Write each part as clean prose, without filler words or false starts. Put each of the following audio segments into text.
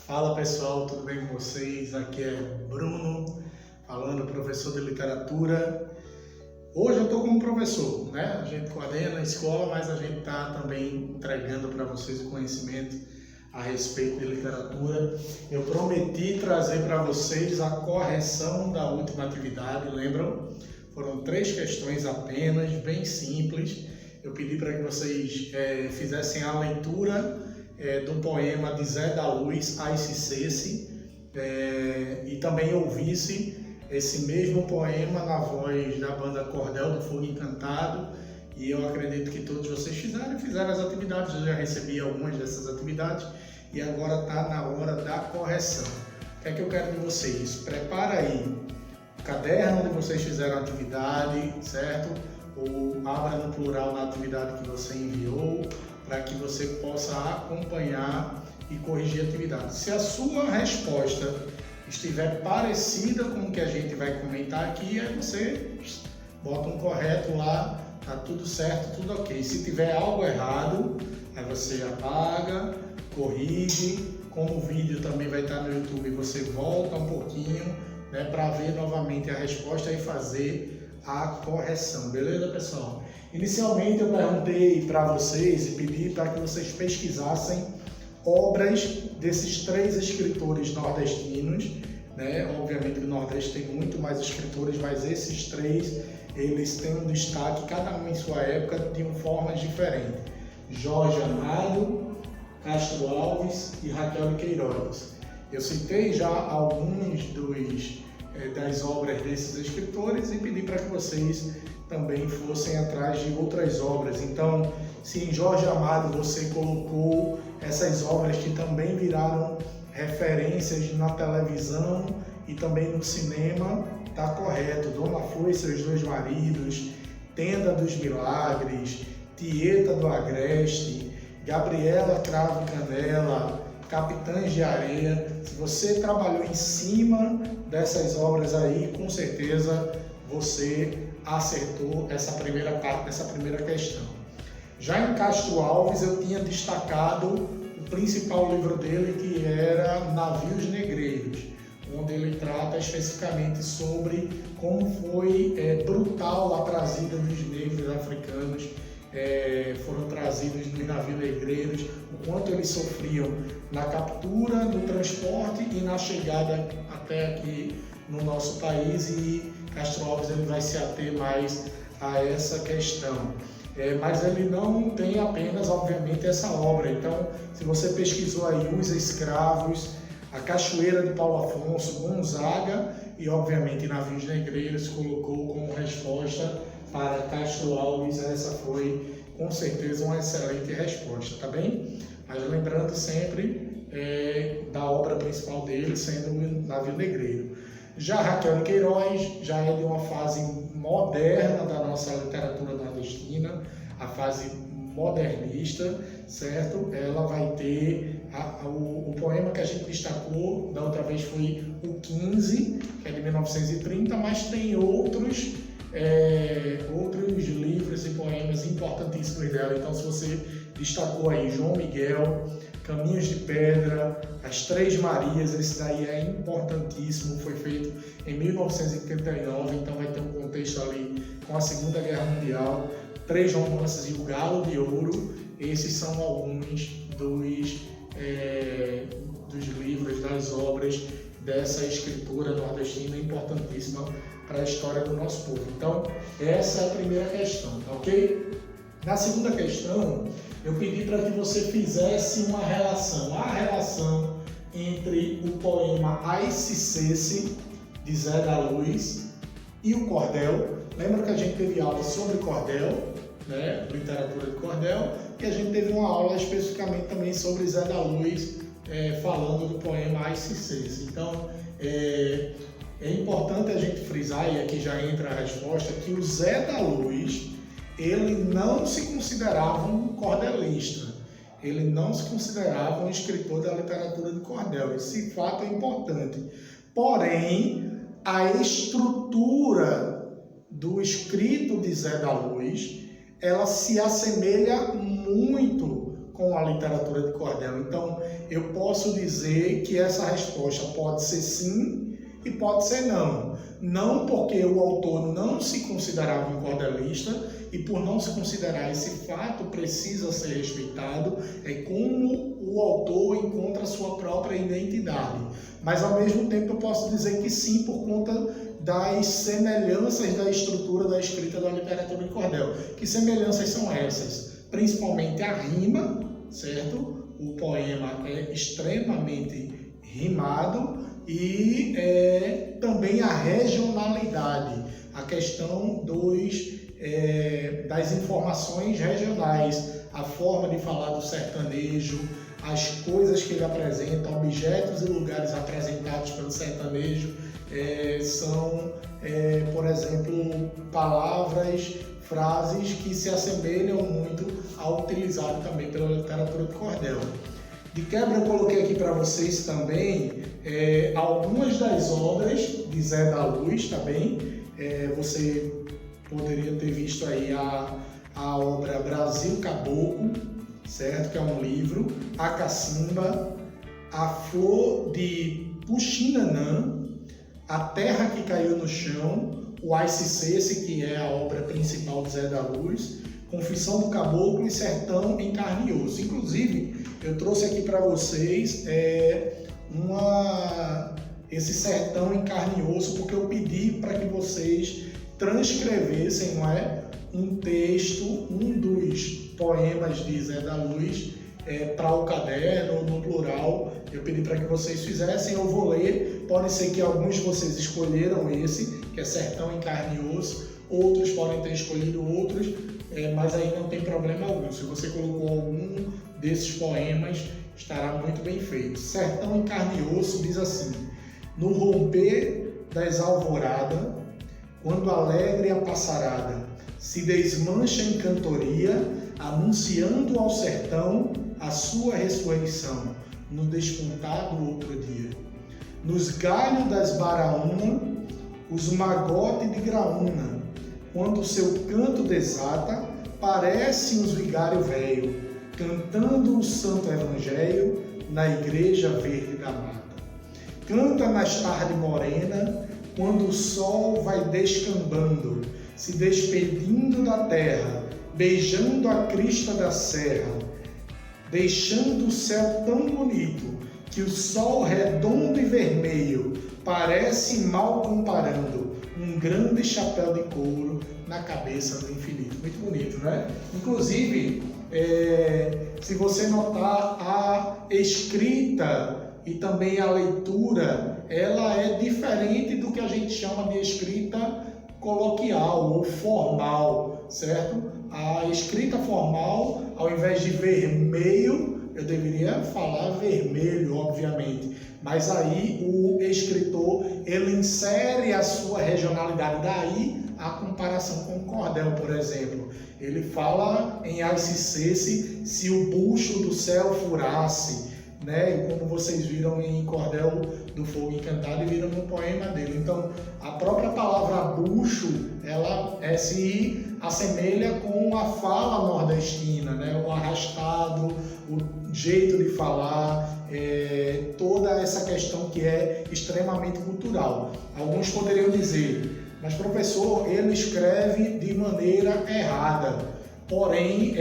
Fala pessoal, tudo bem com vocês? Aqui é Bruno, falando, professor de literatura. Hoje eu estou como professor, né? A gente coordena a escola, mas a gente está também entregando para vocês o conhecimento a respeito de literatura. Eu prometi trazer para vocês a correção da última atividade, lembram? Foram 3 questões apenas, bem simples. Eu pedi para que vocês fizessem a leitura do poema de Zé da Luz, Ai Se Cesse, e também ouvisse esse mesmo poema na voz da banda Cordel do Fogo Encantado. E eu acredito que todos vocês fizeram as atividades. Eu já recebi algumas dessas atividades e agora está na hora da correção. O que é que eu quero de vocês? Prepara aí o caderno onde vocês fizeram a atividade, certo? Ou abra no plural na atividade que você enviou, para que você possa acompanhar e corrigir a atividade. Se a sua resposta estiver parecida com o que a gente vai comentar aqui, aí você bota um correto lá, tá tudo certo, tudo ok. Se tiver algo errado, aí você apaga, corrige. Como o vídeo também vai estar no YouTube, você volta um pouquinho, né, para ver novamente a resposta e fazer a correção, beleza, pessoal? Inicialmente eu perguntei para vocês e pedi para que vocês pesquisassem obras desses 3 escritores nordestinos, né? Obviamente que o Nordeste tem muito mais escritores, mas esses 3, eles têm um destaque, cada um em sua época, de formas diferentes. Jorge Amado, Castro Alves e Raquel de Queiroz. Eu citei já alguns das obras desses escritores e pedi para que vocês também fossem atrás de outras obras. Então, se em Jorge Amado você colocou essas obras que também viraram referências na televisão e também no cinema, está correto. Dona Flor e seus 2 maridos, Tenda dos Milagres, Tieta do Agreste, Gabriela Cravo e Canela, Capitães de Areia. Se você trabalhou em cima dessas obras aí, com certeza você acertou essa primeira parte dessa primeira questão. Já em Castro Alves eu tinha destacado o principal livro dele, que era Navios Negreiros, onde ele trata especificamente sobre como foi brutal a trazida dos negros africanos, foram trazidos nos navios negreiros, o quanto eles sofriam na captura, no transporte e na chegada até aqui no nosso país, e Castro Alves ele vai se ater mais a essa questão. Mas ele não tem apenas, obviamente, essa obra. Então, se você pesquisou aí Os Escravos, A Cachoeira de Paulo Afonso, Gonzaga e, obviamente, Navios Negreiros, colocou como resposta para Castro Alves. Essa foi, com certeza, uma excelente resposta, tá bem? Mas lembrando sempre da obra principal dele, sendo o Navio Negreiro. Já Raquel de Queiroz já é de uma fase moderna da nossa literatura nordestina, a fase modernista, certo? Ela vai ter o poema que a gente destacou da outra vez foi o 15, que é de 1930, mas tem outros livros e poemas importantíssimos dela. Então, se você destacou aí João Miguel, Caminhos de Pedra, As 3 Marias, esse daí é importantíssimo, foi feito em 1989, então vai ter um contexto ali com a Segunda Guerra Mundial. 3 romances e o Galo de Ouro, esses são alguns dos livros, das obras dessa escritora nordestina importantíssima para a história do nosso povo. Então, essa é a primeira questão, tá ok? Na segunda questão, eu pedi para que você fizesse uma relação, a relação entre o poema Ai Se Cesse, de Zé da Luz, e o cordel. Lembra que a gente teve aula sobre cordel, né? Literatura de cordel, e a gente teve uma aula especificamente também sobre Zé da Luz, falando do poema Ai Se Cesse. Então, é importante a gente frisar, e aqui já entra a resposta, que o Zé da Luz, ele não se considerava um cordelista, ele não se considerava um escritor da literatura de cordel. Esse fato é importante. Porém, a estrutura do escrito de Zé da Luz, ela se assemelha muito com a literatura de cordel? Então, eu posso dizer que essa resposta pode ser sim e pode ser não. Não porque o autor não se considerava um cordelista, e por não se considerar esse fato precisa ser respeitado, é como o autor encontra a sua própria identidade. Mas ao mesmo tempo eu posso dizer que sim, por conta das semelhanças da estrutura da escrita da literatura de cordel. Que semelhanças são essas? Principalmente a rima, certo? O poema é extremamente rimado, e também a regionalidade, a questão das informações regionais, a forma de falar do sertanejo, as coisas que ele apresenta, objetos e lugares apresentados pelo sertanejo, são, por exemplo, palavras, frases que se assemelham muito ao utilizado também pela literatura de cordel. De quebra, eu coloquei aqui para vocês também algumas das obras de Zé da Luz também. Você poderia ter visto aí a obra Brasil Caboclo, certo? Que é um livro, A Cacimba, A Flor de Puxinanã, A Terra que Caiu no Chão, o Aicicesse, que é a obra principal de Zé da Luz, Confissão do Caboclo e Sertão em Carne e Osso. Inclusive, eu trouxe aqui para vocês esse Sertão em Carne e Osso, porque eu pedi para que vocês transcrevessem, não é, um texto, um dos poemas de Zé da Luz, para o caderno, no plural. Eu pedi para que vocês fizessem, eu vou ler. Pode ser que alguns de vocês escolheram esse, que é Sertão em Carne e Osso, outros podem ter escolhido outros, mas aí não tem problema algum. Se você colocou algum desses poemas, estará muito bem feito. Sertão em Carne e Osso diz assim: no romper das alvoradas, quando alegre a passarada se desmancha em cantoria, anunciando ao sertão a sua ressurreição, no despontar do outro dia. Nos galhos das baraúna, os magotes de graúna, quando seu canto desata, parecem os vigário velho, cantando o santo evangelho na igreja verde da mata. Canta nas tardes morena, quando o sol vai descambando, se despedindo da terra, beijando a crista da serra, deixando o céu tão bonito que o sol redondo e vermelho parece, mal comparando, um grande chapéu de couro na cabeça do infinito. Muito bonito, né? Inclusive, se você notar, a escrita e também a leitura, ela é diferente do que a gente chama de escrita coloquial ou formal, certo? A escrita formal, ao invés de vermelho, eu deveria falar vermelho, obviamente, mas aí o escritor, ele insere a sua regionalidade, daí a comparação com o cordel, por exemplo. Ele fala em Aicicesse, se o bucho do céu furasse, né? E como vocês viram em Cordel do Fogo Encantado e viram no poema dele. Então, a própria palavra bucho, ela se assemelha com a fala nordestina, né? O arrastado, o jeito de falar, toda essa questão que é extremamente cultural. Alguns poderiam dizer: mas professor, ele escreve de maneira errada. Porém,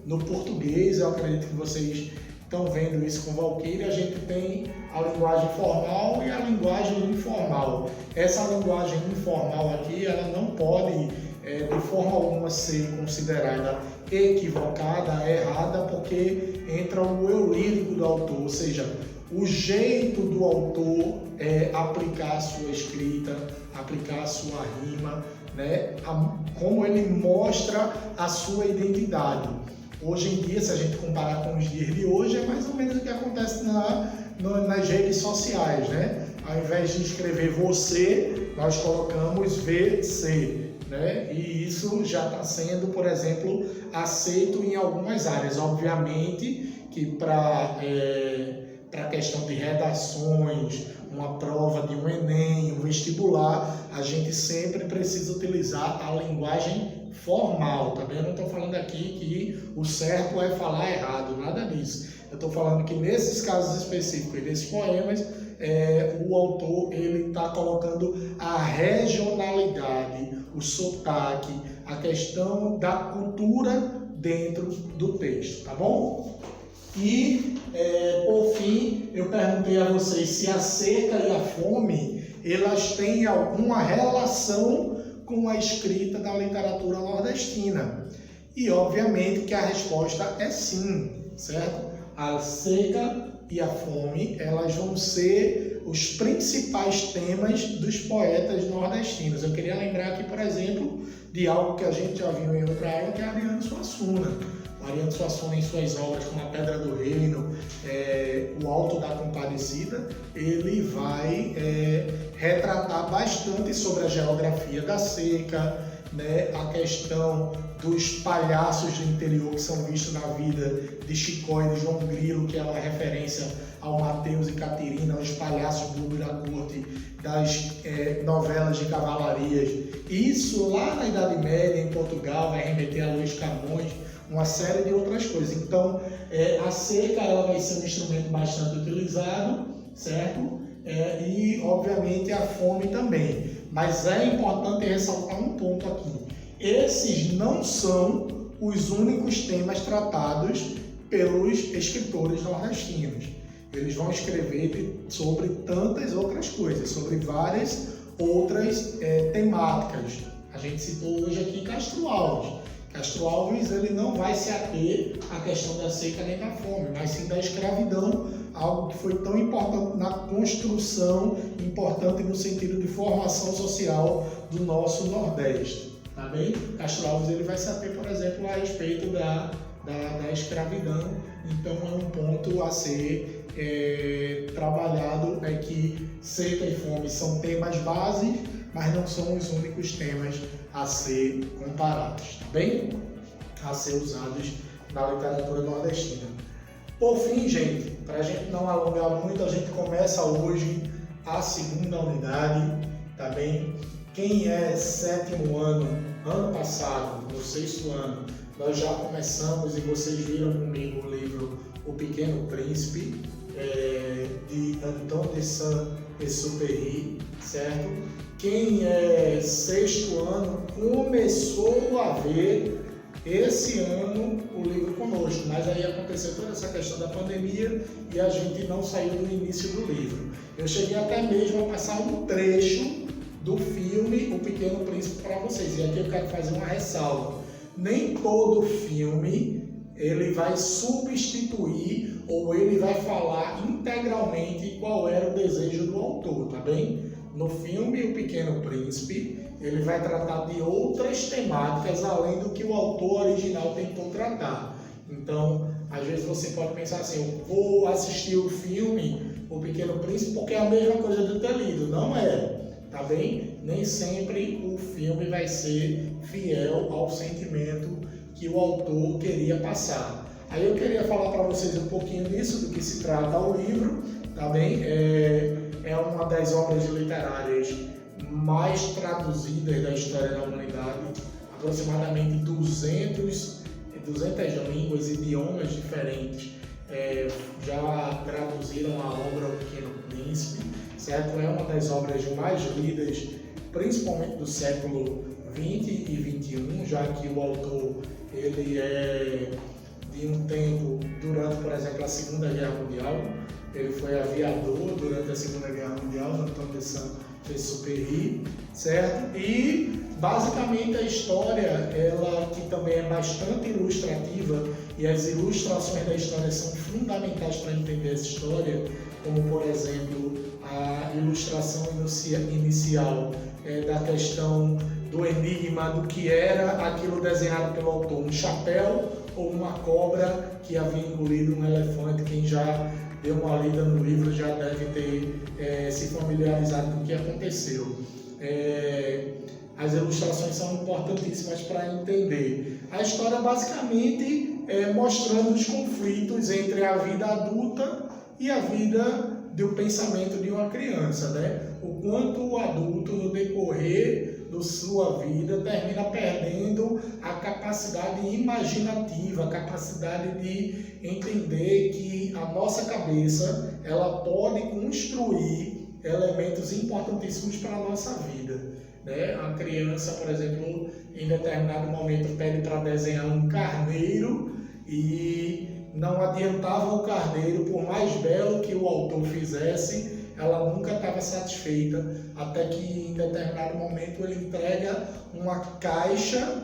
no português, eu acredito que vocês estão vendo isso com Valquíria, a gente tem a linguagem formal e a linguagem informal. Essa linguagem informal aqui, ela não pode, de forma alguma, ser considerada equivocada, errada, porque entra o eu lírico do autor, ou seja, o jeito do autor aplicar a sua escrita, aplicar a sua rima, né? Como ele mostra a sua identidade. Hoje em dia, se a gente comparar com os dias de hoje, é mais ou menos o que acontece nas redes sociais, né? Ao invés de escrever você, nós colocamos VC, né? E isso já está sendo, por exemplo, aceito em algumas áreas. Obviamente que para a questão de redações, uma prova de um Enem, um vestibular, a gente sempre precisa utilizar a linguagem formal, tá bem? Eu não estou falando aqui que o certo é falar errado, nada disso. Eu estou falando que nesses casos específicos e desses poemas, o autor ele está colocando a regionalidade, o sotaque, a questão da cultura dentro do texto, tá bom? E, por fim, eu perguntei a vocês se a seca e a fome, elas têm alguma relação com a escrita da literatura nordestina. E, obviamente, que a resposta é sim, certo? A seca e a fome, elas vão ser os principais temas dos poetas nordestinos. Eu queria lembrar aqui, por exemplo, de algo que a gente já viu em outra aula, que é Ariano Suassuna. O Ariano Suassuna, em suas obras como A Pedra do Reino, O Alto da Compadecida, ele vai retratar bastante sobre a geografia da seca, né, a questão dos palhaços do interior que são vistos na vida de Chicó e de João Grilo, que é uma referência ao Mateus e Caterina, aos palhaços do da corte, das novelas de cavalarias. Isso lá na Idade Média, em Portugal, vai remeter a Luís Camões, uma série de outras coisas. Então, a seca ela vai ser um instrumento bastante utilizado, certo? E, obviamente, a fome também. Mas é importante ressaltar um ponto aqui. Esses não são os únicos temas tratados pelos escritores nordestinos. Eles vão escrever sobre tantas outras coisas, sobre várias outras temáticas. A gente citou hoje aqui Castro Alves. Castro Alves ele não vai se ater à questão da seca nem da fome, mas sim da escravidão, algo que foi tão importante na construção, importante no sentido de formação social do nosso Nordeste. Tá bem? Castro Alves ele vai se ater, por exemplo, a respeito da escravidão. Então é um ponto a ser trabalhado, é que seca e fome são temas bases, mas não são os únicos temas a ser comparados, tá bem? A ser usados na literatura nordestina. Por fim, gente, para a gente não alongar muito, a gente começa hoje a segunda unidade, tá bem? Quem é sétimo ano passado, no sexto ano, nós já começamos e vocês viram comigo o livro O Pequeno Príncipe, de Antoine de Saint-Exupéry, certo? Quem é sexto ano começou a ver esse ano o livro conosco, mas aí aconteceu toda essa questão da pandemia e a gente não saiu do início do livro. Eu cheguei até mesmo a passar um trecho do filme O Pequeno Príncipe para vocês, e aqui eu quero fazer uma ressalva. Nem todo filme ele vai substituir ou ele vai falar integralmente qual era o desejo do autor, tá bem? No filme O Pequeno Príncipe, ele vai tratar de outras temáticas além do que o autor original tentou tratar. Então, às vezes você pode pensar assim, eu vou assistir o filme O Pequeno Príncipe porque é a mesma coisa de eu ter lido. Não é, tá bem? Nem sempre o filme vai ser fiel ao sentimento que o autor queria passar. Aí eu queria falar para vocês um pouquinho disso, do que se trata o livro, tá bem? É uma das obras literárias mais traduzidas da história da humanidade, aproximadamente 200 línguas e idiomas diferentes já traduziram a obra O Pequeno Príncipe, certo? É uma das obras mais lidas, principalmente do século XX e XXI, já que o autor ele é de um tempo durante, por exemplo, a Segunda Guerra Mundial. Ele foi aviador durante a Segunda Guerra Mundial, Antoine de Saint-Exupéry, certo? E basicamente a história, ela que também é bastante ilustrativa, e as ilustrações da história são fundamentais para entender essa história, como por exemplo a ilustração inicial da questão do enigma do que era aquilo desenhado pelo autor, um chapéu ou uma cobra que havia engolido um elefante. Quem já deu uma lida no livro já deve ter se familiarizado com o que aconteceu. As ilustrações são importantíssimas para entender. A história basicamente mostrando os conflitos entre a vida adulta e a vida do pensamento de uma criança, né? O quanto o adulto, no decorrer da sua vida termina perdendo a capacidade imaginativa, a capacidade de entender que a nossa cabeça ela pode construir elementos importantíssimos para a nossa vida, né? A criança, por exemplo, em determinado momento pede para desenhar um carneiro e não adiantava o carneiro, por mais belo que o autor fizesse, ela nunca estava satisfeita, até que em determinado momento ele entrega uma caixa,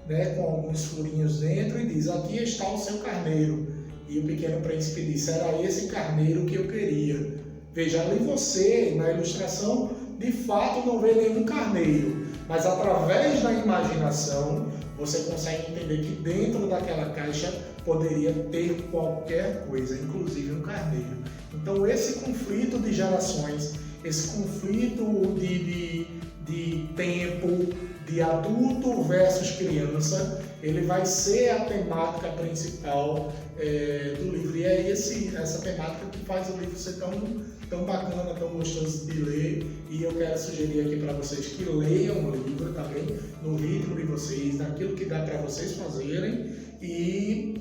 né, com alguns furinhos dentro e diz: aqui está o seu carneiro. E o Pequeno Príncipe disse: era esse carneiro que eu queria. Veja, ali você, na ilustração, de fato não vê nenhum carneiro, mas através da imaginação você consegue entender que dentro daquela caixa poderia ter qualquer coisa, inclusive um carneiro. Então esse conflito de gerações, esse conflito de tempo, de adulto versus criança, ele vai ser a temática principal do livro. E é essa temática que faz o livro ser tão bacana, tão gostoso de ler. E eu quero sugerir aqui para vocês que leiam o livro também, no ritmo de vocês, naquilo que dá para vocês fazerem. E,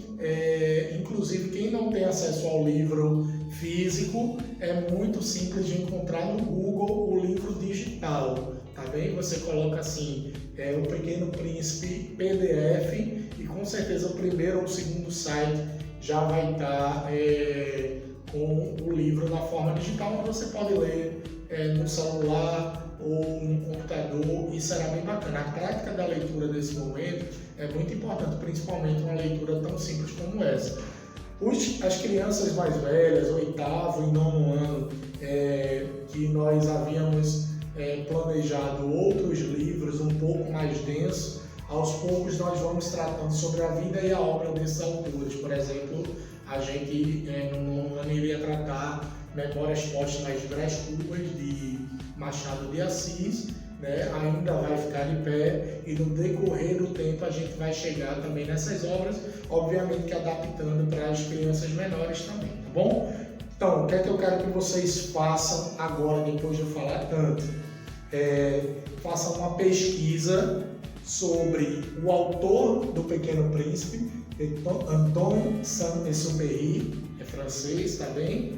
inclusive, quem não tem acesso ao livro físico, é muito simples de encontrar no Google o livro digital. Tá bem? Você coloca assim, o Pequeno Príncipe PDF, e com certeza o primeiro ou o segundo site já vai estar com o livro na forma digital, onde você pode ler no celular ou no computador, e será bem bacana. A prática da leitura nesse momento é muito importante, principalmente uma leitura tão simples como essa. As crianças mais velhas, 8º e 9º ano, que nós havíamos planejado outros livros um pouco mais densos, aos poucos nós vamos tratando sobre a vida e a obra desses autores. Por exemplo, a gente no ano iria tratar Memórias Póstumas de Brás Cubas, de Machado de Assis, né? Ainda vai ficar de pé, e no decorrer do tempo a gente vai chegar também nessas obras, obviamente que adaptando para as crianças menores também, tá bom? Então, o que é que eu quero que vocês façam agora, depois de eu falar tanto? Façam uma pesquisa sobre o autor do Pequeno Príncipe, Antoine Saint-Exupéry, é francês, tá bem?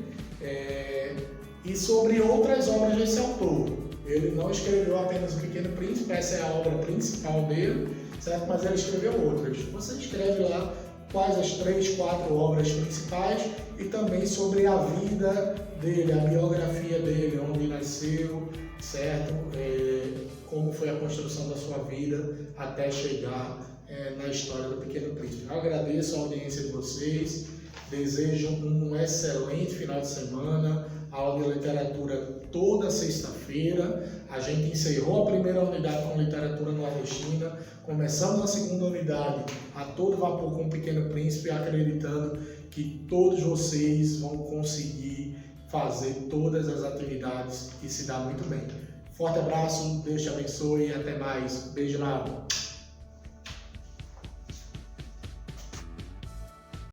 E sobre outras obras desse autor. Ele não escreveu apenas O Pequeno Príncipe, essa é a obra principal dele, certo? Mas ele escreveu outras. Você escreve lá quais as 3, 4 obras principais, e também sobre a vida dele, a biografia dele, onde nasceu, certo? Como foi a construção da sua vida até chegar na história do Pequeno Príncipe. Eu agradeço a audiência de vocês, desejo um excelente final de semana, aula de literatura toda sexta-feira. A gente encerrou a primeira unidade com literatura nordestina, começamos a segunda unidade a todo vapor com o Pequeno Príncipe, acreditando que todos vocês vão conseguir fazer todas as atividades e se dar muito bem. Forte abraço, Deus te abençoe e até mais. Beijo na alma.